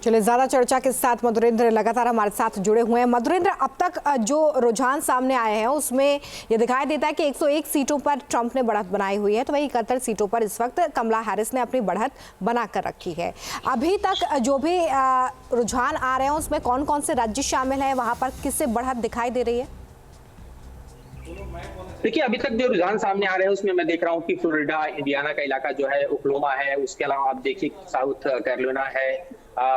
चलिए, ज्यादा चर्चा के साथ मधुरेंद्र लगातार हमारे साथ जुड़े हुए हैं। मधुरेंद्र, अब तक जो रुझान सामने आए हैं उसमें ये दिखाई देता है कि 101 सीटों पर ट्रंप ने बढ़त बनाई हुई है, तो वही 71 सीटों पर इस वक्त कमला हैरिस ने अपनी बढ़त बनाकर रखी है। अभी तक जो भी रुझान आ रहे हैं उसमें कौन कौन से राज्य शामिल हैं, वहां पर किससे बढ़त दिखाई दे रही है? देखिए, अभी तक जो रुझान सामने आ रहे हैं उसमें मैं देख रहा हूँ कि फ्लोरिडा, इंडियाना का इलाका जो है, ओक्लाहोमा है, उसके अलावा आप देखिए साउथ कैरोलिना है,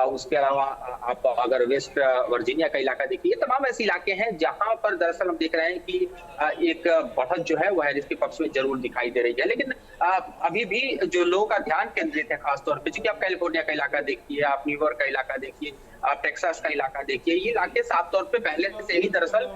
उसके अलावा आप अगर वेस्ट वर्जीनिया का इलाका देखिए, तमाम ऐसे इलाके हैं जहां पर दरअसल हम देख रहे हैं कि एक बढ़त जो है वो हैरिस के पक्ष में जरूर दिखाई दे रही है। लेकिन अभी भी जो लोगों का ध्यान केंद्रित है खासतौर पे, क्योंकि आप कैलिफोर्निया का इलाका देखिए, आप न्यूयॉर्क का इलाका देखिए, आप टेक्सास का इलाका देखिए, ये इलाके साफ तौर पे पहले से ही दरअसल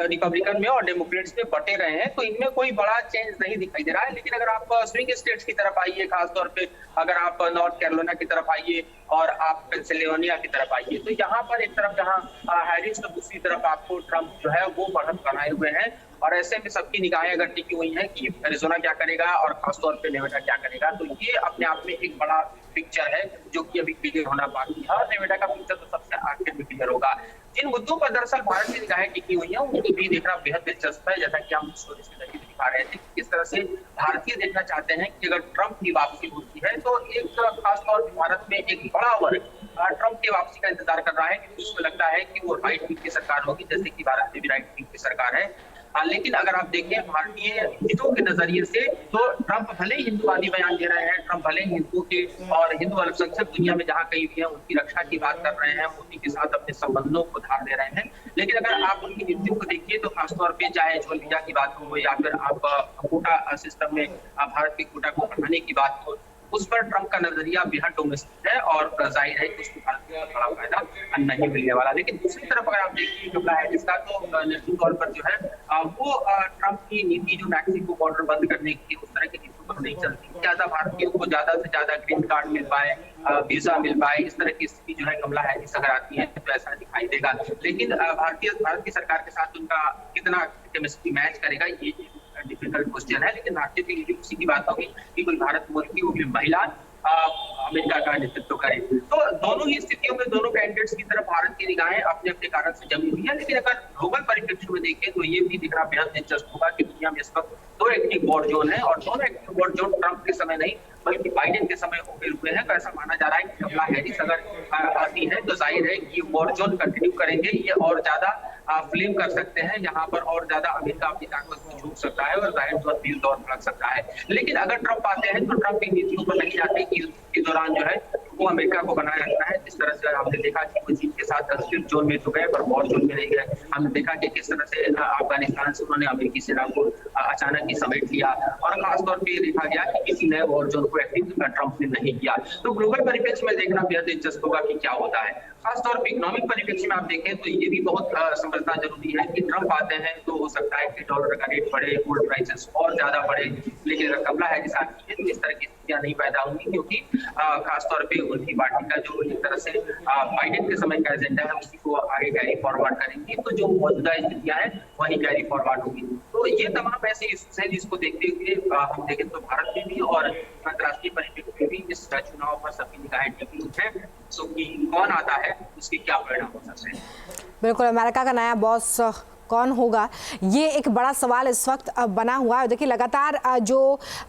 रिपब्लिकन में और डेमोक्रेट्स में बटे रहे हैं, तो इनमें कोई बड़ा चेंज नहीं दिखाई दे रहा है। लेकिन अगर आप स्विंग स्टेट्स की तरफ आइए, खासतौर पे अगर आप नॉर्थ कैरोलिना की तरफ आइए और आप पेंसिल्वेनिया की तरफ आइए, तो यहाँ पर एक तरफ जहाँ हैरिस, तो दूसरी तरफ आपको ट्रंप जो है वो बढ़त बनाए हुए हैं। और ऐसे में सबकी निगाहें अगर टिकी हुई हैं कि एरिज़ोना क्या करेगा और खासतौर पे नेवाडा क्या करेगा, तो ये अपने आप में एक बड़ा पिक्चर है जो कि अभी क्लियर होना बाकी है। और नेवाडा का पिक्चर तो सबसे आखिर में क्लियर होगा। जिन मुद्दों पर दरअसल भारत की निगाहें टिकी हुई हैं उनको भी देखना बेहद दिलचस्प है, जैसा कि हम स्टोरीज के जरिए दिखा रहे थे। किस तरह से भारतीय देखना चाहते हैं कि अगर ट्रंप की वापसी होती है तो एक खासतौर पर भारत में एक बड़ा वर्ग ट्रंप की वापसी का इंतजार कर रहा है, क्योंकि उसको लगता है कि वो राइट विंग की सरकार होगी, जैसे कि भारत में भी राइट विंग की सरकार है। लेकिन अगर आप देखें भारतीय हितों के नजरिए से, तो ट्रंप भले ही हिंदुवादी बयान दे रहे हैं, ट्रंप भले ही हिंदुओं के और हिंदू अल्पसंख्यक दुनिया में जहां कहीं भी है उनकी रक्षा की बात कर रहे हैं, मोदी के साथ अपने संबंधों को धार दे रहे हैं। लेकिन अगर आप उनकी नीतियों को देखिए तो खासतौर पे चाहे झोल वीजा की बात हो या फिर आप कोटा सिस्टम में भारत के कोटा को बढ़ाने की बात हो, उस पर ट्रंप का नजरिया बेहद डोमेस्टिक है और जाहिर है कि उसको भारत को बड़ा फायदा नहीं मिलने वाला। लेकिन दूसरी तरफ अगर आप देखिए कमला हैरिस का, तो निश्चित तौर पर जो है वो ट्रंप की नीति जो मैक्सिको बॉर्डर बंद करने की, उस तरह की नीति पर नहीं चलती। ज्यादा भारतीयों को ज्यादा से ज्यादा ग्रीन कार्ड मिल पाए, वीजा मिल पाए, इस तरह की स्थिति जो है कमला हैरिस अगर आती है तो ऐसा दिखाई देगा। लेकिन भारत की सरकार के साथ उनका कितना केमिस्ट्री मैच करेगा, ये डिफिकल्ट क्वेश्चन है। लेकिन भारतीय के लिए उसी की बात होगी कि कोई भारत मूल की वो भी महिला अमेरिका का नेतृत्व करे। तो दोनों ही स्थितियों में दोनों कैंडिडेट्स की तरफ भारत की निगाहें अपने अपने कारण से जमी हुई है। लेकिन अगर ग्लोबल परिप्रेक्ष्य में देखें तो ये भी दिखना बेहद दिलचस्प होगा कि दुनिया में इस वक्त दो एक्टिव वॉर जोन है, और दोनों एक्टिव वॉर जोन ट्रंप के समय नहीं बल्कि बाइडेन के समय ओपन हुए हैं। तो ऐसा माना जा रहा है कि कमला हैरिस अगर आती है तो जाहिर है कि वॉर जोन कंटिन्यू करेंगे, ये और ज्यादा फ्लेम कर सकते हैं, यहाँ पर और ज्यादा अमेरिका अपनी ताकत को झूठ सकता है और जाहिर तौर पर दौर भड़क सकता है। लेकिन अगर ट्रंप आते हैं तो ट्रंप की नीतियों पर नहीं जाते कि इस दौरान जो है वो अमेरिका को बनाए रखना है। जिस तरह से हमने देखा कि वो चीन के साथ कंफ्लिक्ट जोन में तो गए पर वॉर जोन में नहीं गए। हमने देखा कि किस तरह से अफगानिस्तान से उन्होंने अमेरिकी सेना को अचानक ही समेट लिया, और खासतौर पर देखा गया कि किसी नए वॉर जोन को एक्टिव ट्रंप ने नहीं किया। तो ग्लोबल परिप्रेक्ष्य में देखना बेहद दिलचस्प होगा कि क्या होता है। खासतौर पर इकोनॉमिक परिप्रेक्ष्य में आप देखें तो ये भी बहुत समझना जरूरी है कि ट्रंप आते हैं तो हो सकता है कि डॉलर का रेट बढ़े, गोल्ड प्राइसेस और ज्यादा बढ़े। लेकिन अगर कमला हैरिस आती है तो इस तरह की स्थितियां नहीं पैदा होंगी, क्योंकि खासतौर पे उनकी पार्टी का जो एक तरह से बाइडेन के समय का एजेंडा है उसी को आगे कैरी फॉरवर्ड करेंगी, तो जो मौजूदा स्थितियां हैं वही कैरी फॉरवर्ड होगी। तो ये तमाम ऐसे इश्यूज हैं जिसको देखते हुए हम देखें तो भारत में भी और अंतर्राष्ट्रीय परिप्रेक्ष्य में भी इस चुनाव पर सबकी निगाहें टिकी हुई है। तो कि कौन आता है उसके क्या परिणाम हो सकते हैं। बिल्कुल, अमेरिका का नया बॉस कौन होगा, ये एक बड़ा सवाल इस वक्त बना हुआ है। देखिए, लगातार जो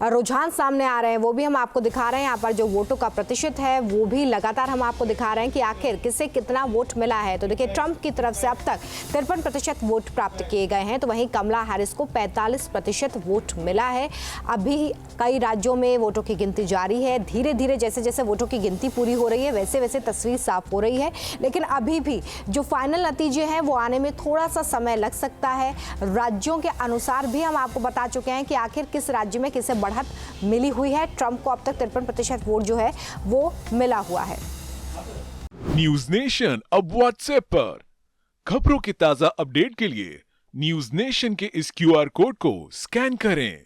रुझान सामने आ रहे हैं वो भी हम आपको दिखा रहे हैं। यहाँ पर जो वोटों का प्रतिशत है वो भी लगातार हम आपको दिखा रहे हैं कि आखिर किसे कितना वोट मिला है। तो देखिए, ट्रंप की तरफ से अब तक 53% वोट प्राप्त किए गए हैं, तो वहीं कमला हैरिस को 45% वोट मिला है। अभी कई राज्यों में वोटों की गिनती जारी है। धीरे धीरे जैसे जैसे वोटों की गिनती पूरी हो रही है वैसे वैसे तस्वीर साफ हो रही है। लेकिन अभी भी जो फाइनल नतीजे हैं वो आने में थोड़ा सा समय सकता है। राज्यों के अनुसार भी हम आपको बता चुके हैं कि आखिर किस राज्य में किसे बढ़त मिली हुई है। ट्रंप को अब तक 53% वोट जो है वो मिला हुआ है। न्यूज नेशन अब व्हाट्सएप पर खबरों की ताजा अपडेट के लिए न्यूज नेशन के इस QR कोड को स्कैन करें।